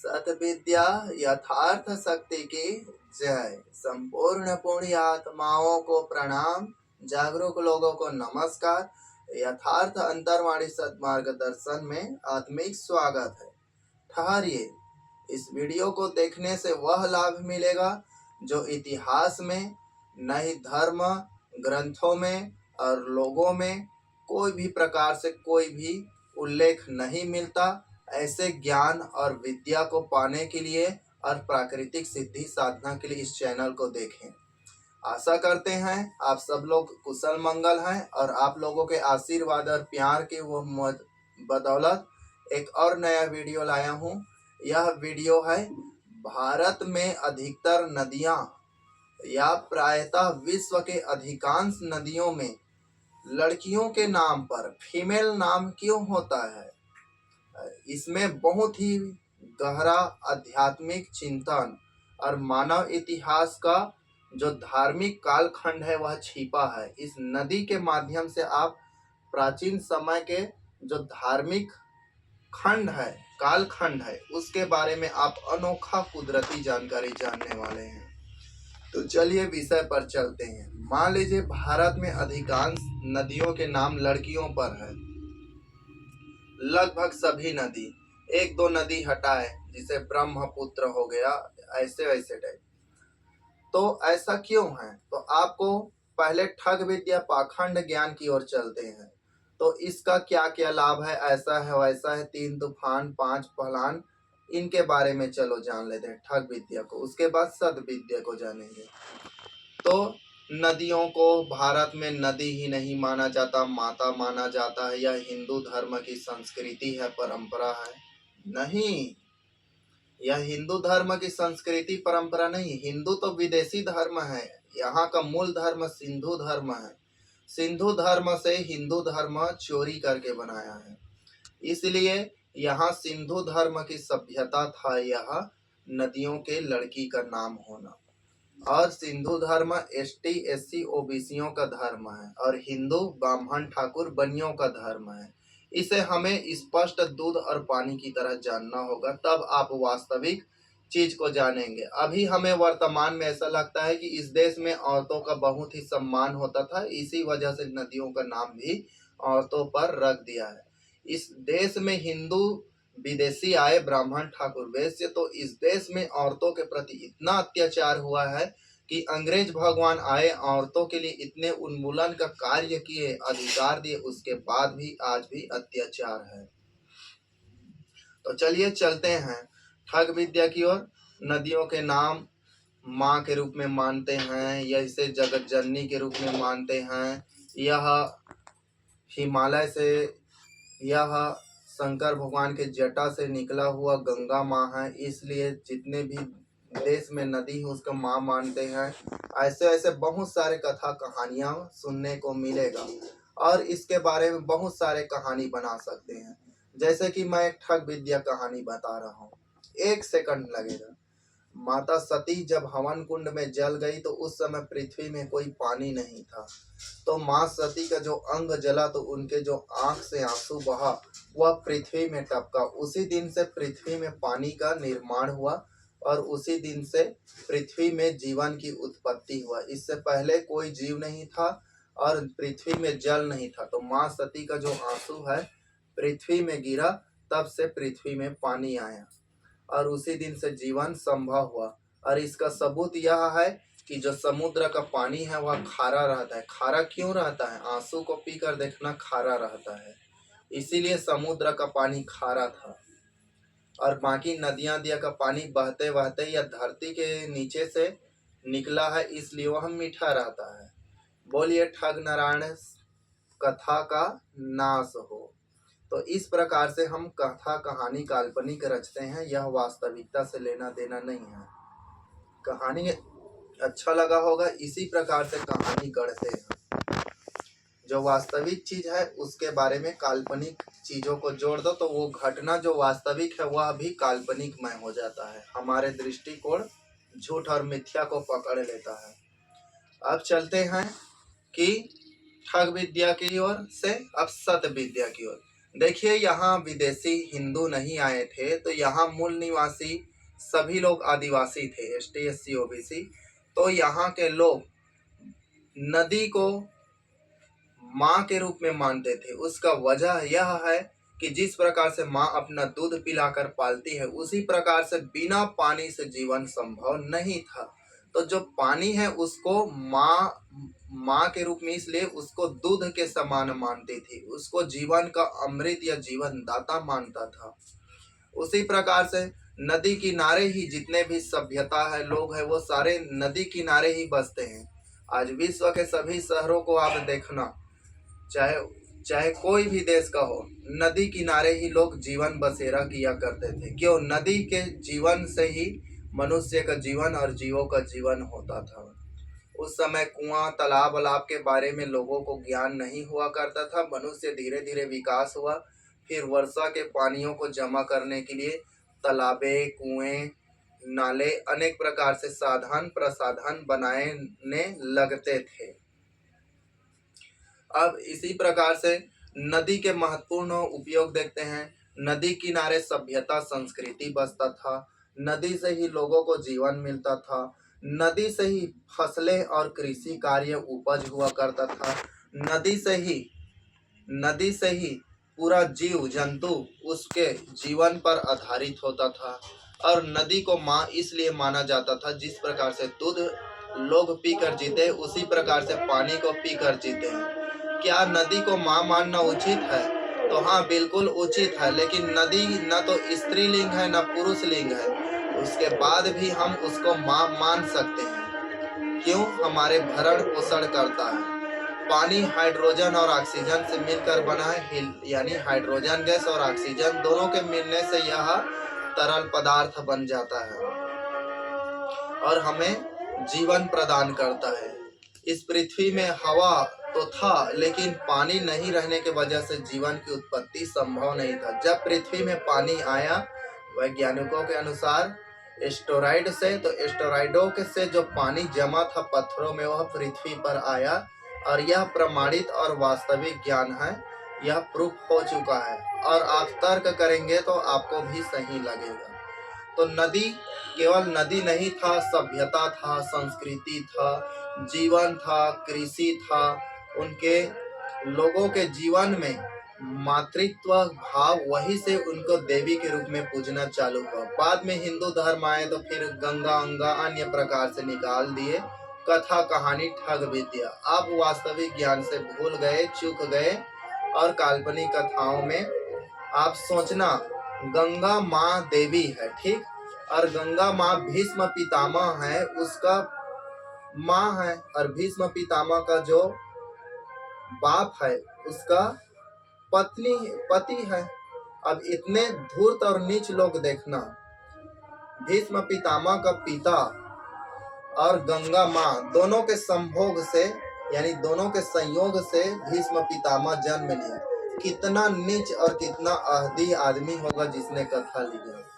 सत विद्या यथार्थ शक्ति की जय। संपूर्ण पुण्य आत्माओं को प्रणाम, जागरूक लोगों को नमस्कार। यथार्थ अंतर्वाणी सद्मार्गदर्शन में आत्मिक स्वागत है। ठहरिए, इस वीडियो को देखने से वह लाभ मिलेगा जो इतिहास में, नहीं धर्म ग्रंथों में और लोगों में कोई भी प्रकार से कोई भी उल्लेख नहीं मिलता। ऐसे ज्ञान और विद्या को पाने के लिए और प्राकृतिक सिद्धि साधना के लिए इस चैनल को देखें। आशा करते हैं आप सब लोग कुशल मंगल हैं और आप लोगों के आशीर्वाद और प्यार के वो बदौलत एक और नया वीडियो लाया हूं। यह वीडियो है भारत में अधिकतर नदियां या प्रायतः विश्व के अधिकांश नदियों में लड़कियों के नाम पर फीमेल नाम क्यों होता है। इसमें बहुत ही गहरा आध्यात्मिक चिंतन और मानव इतिहास का जो धार्मिक कालखंड है वह छिपा है। इस नदी के माध्यम से आप प्राचीन समय के जो धार्मिक खंड है, कालखंड है, उसके बारे में आप अनोखा कुदरती जानकारी जानने वाले हैं। तो चलिए विषय पर चलते हैं। मान लीजिए भारत में अधिकांश नदियों के नाम लड़कियों पर है। लगभग सभी नदी, एक दो नदी हटाए जिसे ब्रह्मपुत्र हो गया, ऐसे वैसे टाइप। तो ऐसा क्यों है? तो आपको पहले ठग विद्या पाखंड ज्ञान की ओर चलते हैं। तो इसका क्या क्या लाभ है, ऐसा है वैसा है, 3 तूफान 5 पहलान, इनके बारे में चलो जान लेते हैं ठग विद्या को। उसके बाद सद विद्या को जानेंगे। तो नदियों को भारत में नदी ही नहीं माना जाता, माता माना जाता है। यह हिंदू धर्म की संस्कृति है, परंपरा है। नहीं, यह हिंदू धर्म की संस्कृति परंपरा नहीं। हिंदू तो विदेशी धर्म है। यहाँ का मूल धर्म सिंधु धर्म है। सिंधु धर्म से हिंदू धर्म चोरी करके बनाया है, इसलिए यहाँ सिंधु धर्म की सभ्यता था यह नदियों के लड़की का नाम होना। और सिंधु धर्म एसटी एससी ओबीसीयों का धर्म है और हिंदू ब्राह्मण ठाकुर बनियों का धर्म है। इसे हमें स्पष्ट दूध और पानी की तरह जानना होगा, तब आप वास्तविक चीज को जानेंगे। अभी हमें वर्तमान में ऐसा लगता है कि इस देश में औरतों का बहुत ही सम्मान होता था, इसी वजह से नदियों का नाम भी औरतों पर रख दिया है। इस देश में हिंदू विदेशी आए, ब्राह्मण ठाकुर वैश्य, तो इस देश में औरतों के प्रति इतना अत्याचार हुआ है कि अंग्रेज भगवान आए, औरतों के लिए इतने उन्मूलन का कार्य किए, अधिकार दिए, उसके बाद भी आज भी अत्याचार है। तो चलिए चलते हैं ठग विद्या की ओर। नदियों के नाम माँ के रूप में मानते हैं, या इसे जगत जननी के रूप में मानते हैं। यह हिमालय से, यह शंकर भगवान के जटा से निकला हुआ गंगा माँ है, इसलिए जितने भी देश में नदी है उसका माँ मानते हैं। ऐसे ऐसे बहुत सारे कथा कहानियां सुनने को मिलेगा और इसके बारे में बहुत सारे कहानी बना सकते हैं। जैसे कि मैं एक ठग विद्या कहानी बता रहा हूँ, 1 सेकंड लगेगा। माता सती जब हवन कुंड में जल गई तो उस समय पृथ्वी में कोई पानी नहीं था। तो माँ सती का जो अंग जला तो उनके जो आंख से आंसू बहा वह पृथ्वी में टपका। उसी दिन से पृथ्वी में पानी का निर्माण हुआ और उसी दिन से पृथ्वी में जीवन की उत्पत्ति हुआ। इससे पहले कोई जीव नहीं था और पृथ्वी में जल नहीं था। तो माँ सती का जो आंसू है पृथ्वी में गिरा, तब से पृथ्वी में पानी आया और उसी दिन से जीवन संभव हुआ। और इसका सबूत यह है कि जो समुद्र का पानी है वह खारा रहता है। खारा क्यों रहता है? आंसू को पीकर देखना, खारा रहता है, इसीलिए समुद्र का पानी खारा था। और बाकी नदियां दिया का पानी बहते बहते या धरती के नीचे से निकला है, इसलिए वह मीठा रहता है। बोलिए ठग नारायण कथा का नाश हो। तो इस प्रकार से हम कथा कहानी काल्पनिक रचते हैं, यह वास्तविकता से लेना देना नहीं है। कहानी अच्छा लगा होगा, इसी प्रकार से कहानी गढ़ते हैं। जो वास्तविक चीज है उसके बारे में काल्पनिक चीजों को जोड़ दो तो वो घटना जो वास्तविक है वह भी काल्पनिकमय हो जाता है। हमारे दृष्टिकोण झूठ और मिथ्या को पकड़ लेता है। अब चलते हैं कि ठग विद्या की ओर से अब सत विद्या की ओर। देखिए, यहाँ विदेशी हिंदू नहीं आए थे, तो यहाँ मूल निवासी सभी लोग आदिवासी थे, ST SC OBC। तो यहाँ के लोग नदी को माँ के रूप में मानते थे। उसका वजह यह है कि जिस प्रकार से माँ अपना दूध पिलाकर पालती है, उसी प्रकार से बिना पानी से जीवन संभव नहीं था। तो जो पानी है उसको माँ के रूप में इसलिए उसको दूध के समान मानती थी, उसको जीवन का अमृत या जीवन दाता मानता था। उसी प्रकार से नदी किनारे ही जितने भी सभ्यता है, लोग हैं, वो सारे नदी किनारे ही बसते हैं। आज विश्व के सभी शहरों को आप देखना, चाहे चाहे कोई भी देश का हो, नदी किनारे ही लोग जीवन बसेरा किया करते थे। क्यों? नदी के जीवन से ही मनुष्य का जीवन और जीवों का जीवन होता था। उस समय कुआं, तालाब वालाब के बारे में लोगों को ज्ञान नहीं हुआ करता था। मनुष्य धीरे धीरे विकास हुआ, फिर वर्षा के पानियों को जमा करने के लिए तालाबे, कुएं, नाले, अनेक प्रकार से साधन प्रसाधन बनाने लगते थे। अब इसी प्रकार से नदी के महत्वपूर्ण उपयोग देखते हैं। नदी किनारे सभ्यता संस्कृति बसता था, नदी से ही लोगों को जीवन मिलता था, नदी से ही फसलें और कृषि कार्य उपज हुआ करता था, नदी से ही पूरा जीव जंतु उसके जीवन पर आधारित होता था। और नदी को माँ इसलिए माना जाता था, जिस प्रकार से दूध लोग पीकर जीते, उसी प्रकार से पानी को पीकर जीते हैं। क्या नदी को माँ मानना उचित है? तो हाँ, बिल्कुल उचित है। लेकिन नदी न तो स्त्रीलिंग है न पुरुष लिंग है, उसके बाद भी हम उसको माँ मान सकते हैं। क्यों? हमारे भरण पोषण करता है। पानी हाइड्रोजन और ऑक्सीजन से मिलकर बना है, यानी हाइड्रोजन गैस और ऑक्सीजन दोनों के मिलने से यह तरल पदार्थ बन जाता है और हमें जीवन प्रदान करता है। इस पृथ्वी में हवा तो था, लेकिन पानी नहीं रहने के वजह से जीवन की उत्पत्ति संभव नहीं था। जब पृथ्वी में पानी आया, वैज्ञानिकों के अनुसार एस्टेरॉइड से, तो एस्टेरॉइडों से जो पानी जमा था पत्थरों में, वह पृथ्वी पर आया। और यह प्रमाणित और वास्तविक ज्ञान है, यह प्रूफ हो चुका है। और आप तर्क करेंगे तो आपको भी सही लगेगा। तो नदी केवल नदी नहीं था, सभ्यता था, संस्कृति था, जीवन था, कृषि था। उनके लोगों के जीवन में मातृत्व भाव, वही से उनको देवी के रूप में पूजना चालू हुआ। बाद में हिंदू धर्म आए तो फिर गंगा अंगा अन्य प्रकार से निकाल दिए। कथा कहानी ठग विद्या, आप वास्तविक ज्ञान से भूल गए, चूक गए और काल्पनिक कथाओं में आप सोचना गंगा माँ देवी है, ठीक, और गंगा माँ भीष्म पितामह है, उसका माँ है, और भीष्म पितामह का जो बाप है उसका पति है। अब इतने धूर्त और नीच लोग देखना, भीष्म पितामह का पिता और गंगा माँ दोनों के संभोग से, यानी दोनों के संयोग से भीष्म पितामह जन्म लिया। कितना नीच और कितना अहदी आदमी होगा जिसने कथा लिया।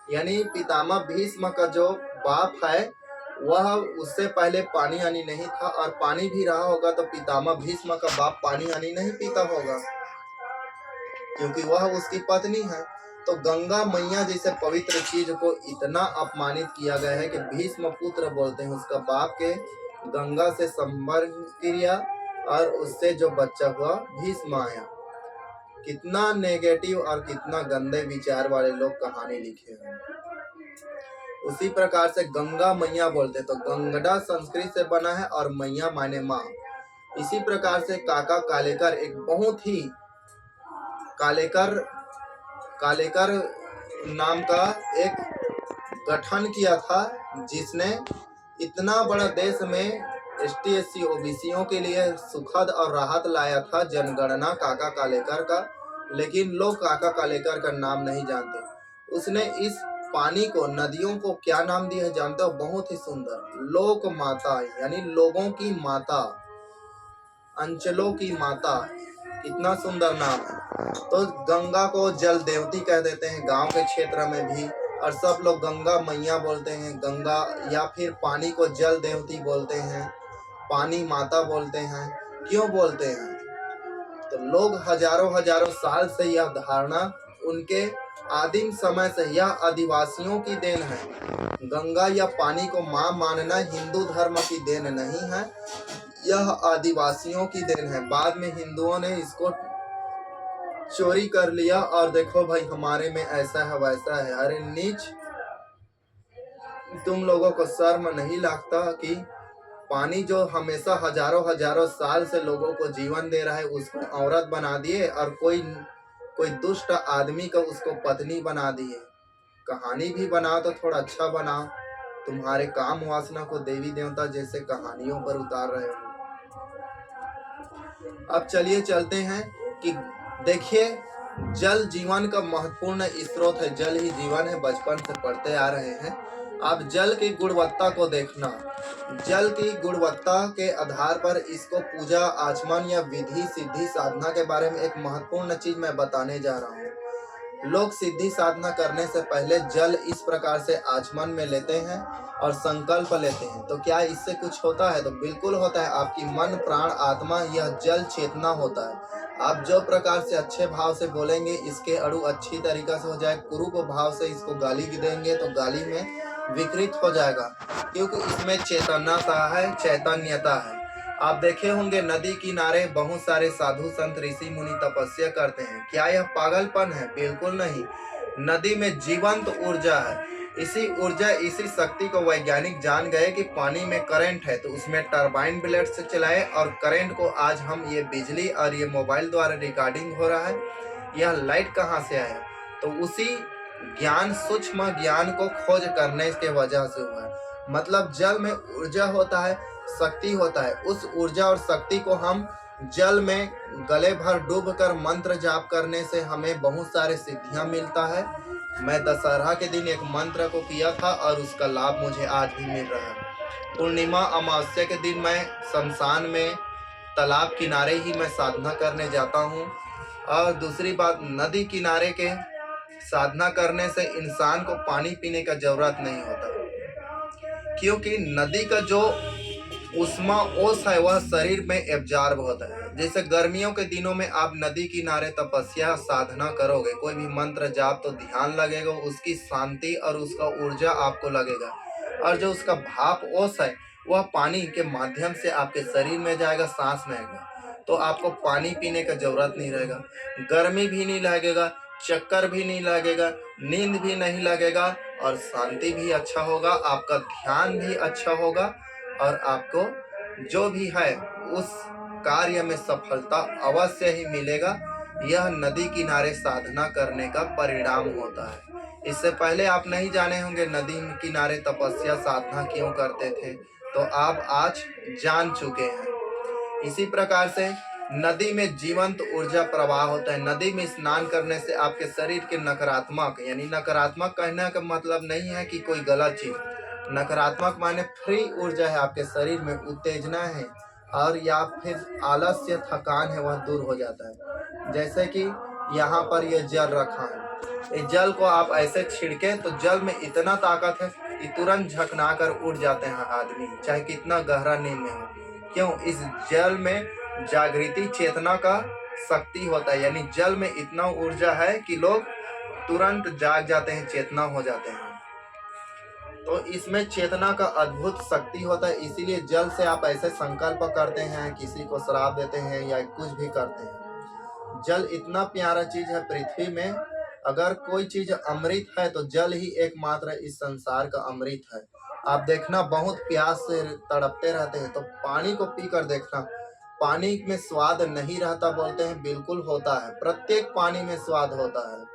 यानी पितामह भीष्म का जो बाप है वह उससे पहले पानी आनी नहीं था, और पानी भी रहा होगा तो पितामह भीष्म का बाप पानी आनी नहीं पीता होगा, क्योंकि वह उसकी पत्नी है। तो गंगा मैया जैसे पवित्र चीज को इतना अपमानित किया गया है कि भीष्म पुत्र बोलते हैं उसका बाप के गंगा से संपर्क किया और उससे जो बच्चा हुआ भीष्म आया। कितना नेगेटिव और कितना गंदे विचार वाले लोग कहानी लिखे हैं। उसी प्रकार से गंगा मैया बोलते, तो गंगड़ा संस्कृत से बना है और मैया माने माँ। इसी प्रकार से काका कालेकर एक बहुत ही कालेकर नाम का एक गठन किया था, जिसने इतना बड़ा देश में ST SC OBCों के लिए सुखद और राहत लाया था, जनगणना काका कालेकर का। लेकिन लोग काका कालेकर का नाम नहीं जानते। उसने इस पानी को, नदियों को क्या नाम दिया है जानते हो? बहुत ही सुंदर, लोक माता, यानी लोगों की माता, अंचलों की माता। इतना सुंदर नाम है। तो गंगा को जल देवती कह देते हैं गांव के क्षेत्र में भी, और सब लोग गंगा मैया बोलते हैं, गंगा, या फिर पानी को जल देवती बोलते हैं, पानी माता बोलते हैं। क्यों बोलते हैं? तो लोग हजारों हजारों साल से यह धारणा, उनके आदिम समय से, यह आदिवासियों की देन है। गंगा या पानी को माँ मानना हिंदू धर्म की देन नहीं है, यह आदिवासियों की देन है। बाद में हिंदुओं ने इसको चोरी कर लिया और देखो भाई हमारे में ऐसा है वैसा है। अरे नीच, तुम लोगों को शर्म नहीं लगता कि पानी जो हमेशा हजारों हजारों साल से लोगों को जीवन दे रहा है उसको औरत बना दिए और कोई दुष्ट आदमी का उसको पत्नी बना दिए। कहानी भी बनाओ तो थोड़ा अच्छा बनाओ, तुम्हारे काम वासना को देवी देवता जैसे कहानियों पर उतार रहे हो। अब चलिए चलते हैं कि देखिए, जल जीवन का महत्वपूर्ण स्रोत है, जल ही जीवन है, बचपन से पढ़ते आ रहे हैं। अब जल की गुणवत्ता को देखना, जल की गुणवत्ता के आधार पर इसको पूजा आचमन या विधि सिद्धि साधना के बारे में एक महत्वपूर्ण चीज मैं बताने जा रहा हूँ। लोग सिद्धि साधना करने से पहले जल इस प्रकार से आचमन में लेते हैं और संकल्प लेते हैं, तो क्या इससे कुछ होता है? तो बिल्कुल होता है। आपकी मन प्राण आत्मा यह जल चेतना होता है। आप जो प्रकार से अच्छे भाव से बोलेंगे इसके अणु अच्छी तरीका से हो जाए, कुरूप भाव से इसको गाली देंगे तो गाली में विकृत हो जाएगा, क्योंकि इसमें चेतनता है, चैतन्यता है। आप देखे होंगे नदी किनारे बहुत सारे साधु संत ऋषि मुनि तपस्या करते हैं। क्या यह पागलपन है? बिल्कुल नहीं। नदी में जीवंत ऊर्जा है। इसी ऊर्जा, इसी शक्ति को वैज्ञानिक जान गए कि पानी में करंट है तो उसमें टरबाइन ब्लेड से चलाए, और करंट को आज हम ये बिजली और ये मोबाइल द्वारा रिकॉर्डिंग हो रहा है। यह लाइट कहाँ से आया? तो उसी ज्ञान, सूक्ष्म ज्ञान को खोज करने के वजह से हुआ है। मतलब जल में ऊर्जा होता है, शक्ति होता है। उस ऊर्जा और शक्ति को हम जल में गले भर डूबकर मंत्र जाप करने से हमें बहुत सारे सिद्धियां मिलता है। मैं दशहरा के दिन एक मंत्र को किया था और उसका लाभ मुझे आज भी मिल रहा है। पूर्णिमा अमावस्या के दिन मैं शमशान में, तालाब किनारे ही मैं साधना करने जाता हूँ। और दूसरी बात, नदी किनारे के साधना करने से इंसान को पानी पीने का जरूरत नहीं होता, क्योंकि नदी का जो उष्मा ओस है वह शरीर में एब्जॉर्ब होता है। जैसे गर्मियों के दिनों में आप नदी किनारे तपस्या साधना करोगे, कोई भी मंत्र जाप, तो ध्यान लगेगा, उसकी शांति और उसका ऊर्जा आपको लगेगा, और जो उसका भाप ओस है वह पानी के माध्यम से आपके शरीर में जाएगा, सांस में आएगा, तो आपको पानी पीने का जरूरत नहीं रहेगा। गर्मी भी नहीं लगेगा, चक्कर भी नहीं लगेगा, नींद भी नहीं लगेगा, और शांति भी अच्छा होगा, आपका ध्यान भी अच्छा होगा, और आपको जो भी है उस कार्य में सफलता अवश्य ही मिलेगा। यह नदी किनारे साधना करने का परिणाम होता है। इससे पहले आप नहीं जाने होंगे नदी किनारे तपस्या साधना क्यों करते थे, तो आप आज जान चुके हैं। इसी प्रकार से नदी में जीवंत ऊर्जा प्रवाह होता है। नदी में स्नान करने से आपके शरीर के नकारात्मक, यानी नकारात्मक कहने का मतलब नहीं है कि कोई गलत चीज, नकारात्मक माने फ्री ऊर्जा है, आपके शरीर में उत्तेजना है और या फिर आलस्य, थकान है, वह दूर हो जाता है। जैसे कि यहाँ पर यह जल रखा है, इस जल को आप ऐसे छिड़के तो जल में इतना ताकत है कि तुरंत झकना कर उड़ जाते हैं आदमी, चाहे कितना गहरा नींद में हो। क्यों? इस जल में जागृति चेतना का शक्ति होता है, यानी जल में इतना ऊर्जा है कि लोग तुरंत जाग जाते हैं, चेतना हो जाते हैं। तो इसमें चेतना का अद्भुत शक्ति होता है। इसीलिए जल से आप ऐसे संकल्प करते हैं, किसी को श्राप देते हैं या कुछ भी करते हैं। जल इतना प्यारा चीज है पृथ्वी में, अगर कोई चीज अमृत है तो जल ही एकमात्र इस संसार का अमृत है। आप देखना, बहुत प्यास से तड़पते रहते हैं तो पानी को पीकर देखना, पानी में स्वाद नहीं रहता बोलते हैं, बिल्कुल होता है। प्रत्येक पानी में स्वाद होता है।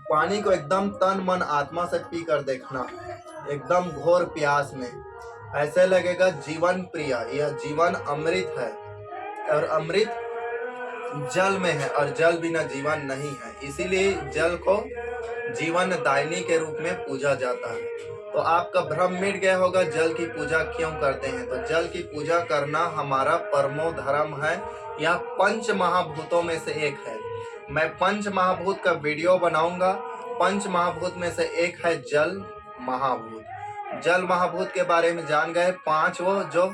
पानी को एकदम तन मन आत्मा से पी कर देखना, एकदम घोर प्यास में, ऐसे लगेगा जीवन प्रिय, यह जीवन अमृत है, और अमृत जल में है, और जल बिना जीवन नहीं है। इसीलिए जल को जीवन दायिनी के रूप में पूजा जाता है। तो आपका भ्रम मिट गया होगा जल की पूजा क्यों करते हैं। तो जल की पूजा करना हमारा परमो धर्म है। यह पंच महाभूतों में से एक है। मैं पंच महाभूत का वीडियो बनाऊंगा। पंच महाभूत में से एक है जल महाभूत। जल महाभूत के बारे में जान गए, पांच वो जो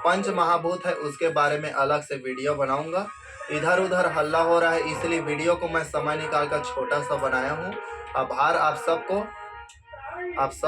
पंच महाभूत है उसके बारे में अलग से वीडियो बनाऊंगा। इधर उधर हल्ला हो रहा है इसलिए वीडियो को मैं समय निकाल कर छोटा सा बनाया हूँ। आभार आप सबको। आप सब